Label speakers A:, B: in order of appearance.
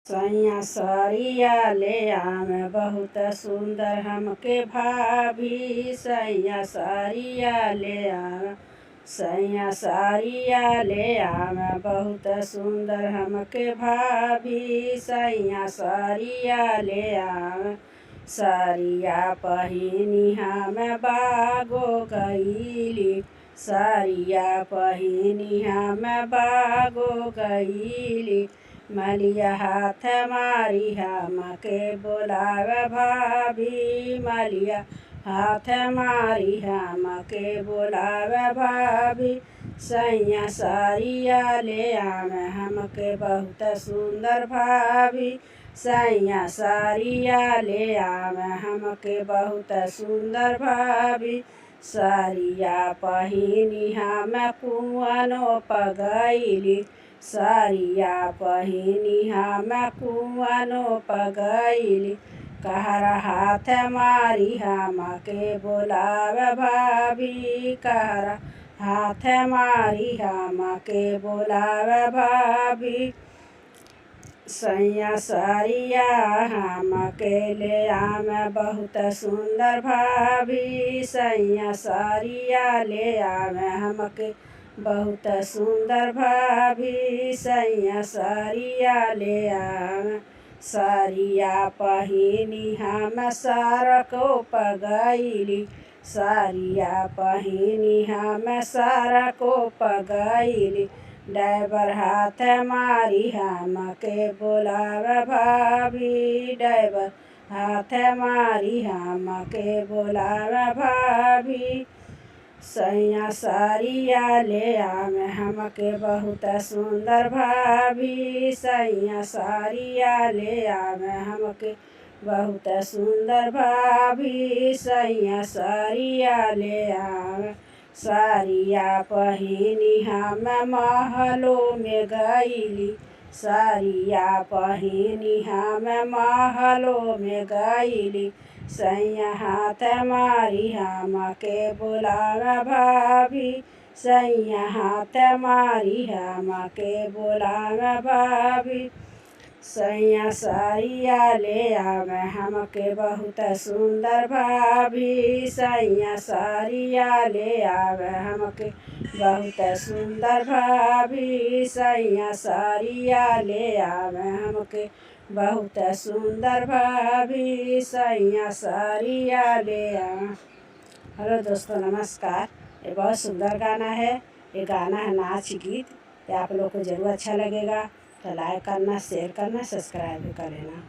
A: सैया सरिया ले आवे बहुत सुंदर हमके भाभी। सैया सरिया ले आवे, सैया सरिया ले आवे बहुत सुंदर हमके भाभी। सैया सरिया ले आवे, सरिया पहिनी हमें बागो गईली। सरिया पहिनी हमें बागो गईली। मलिया हाथ मारी हमके बोलावे भाभी। मलिया हाथ मारी हमके बोलावे भाभी। सैया सरिया ले आवे हमके बहुत सुंदर भाभी। सैया सरिया ले आवे हमके बहुत सुंदर भाभी। सरिया पहिनी हम कुआनो पगईली। सरिया पहिनी हम कुआनो पगईली। कहरा हाथ मारी हमके बोलावे भाभी। कहरा हाथ मारी हमके बोलावे भाभी। सैया सरिया हमके ले आवे बहुत सुंदर भाभी। सैया सरिया ले आवे हमके बहुत सुंदर भाभी। सैया सरिया ले आवे, सरिया पहिनी हम सरको पगईली। सरिया पहिनी हम सरको पगईली। ड्राइवर हाथ मारी हमके बोलावे भाभी। ड्राइवर हाथ मारी हमके बोलावे भाभी। सैया सरिया ले आवे हमके बहुत सुंदर भाभी। सैया सरिया ले आवे हमके बहुत सुंदर भाभी। सैया सरिया ले आवे, सरिया पहिनी हम महलों में गईली। सरिया पहिनी हम महलों में गईली। सैया हाथ मारी हमके बोलावे भाभी। सैया हाथ मारी हमके बोलावे भाभी। सैया सरिया ले आवे हमके बहुत सुंदर भाभी। सैया सरिया ले आवे हमके बहुत सुंदर भाभी। सैया सरिया ले आवे हमके बहुत सुंदर भाभी। सैया सरिया ले आवे। हेलो दोस्तों, नमस्कार। ये बहुत सुंदर गाना है। ये गाना है नाच गीत। ये आप लोग को ज़रूर अच्छा लगेगा तो लाइक करना, शेयर करना, सब्सक्राइब भी कर लेना।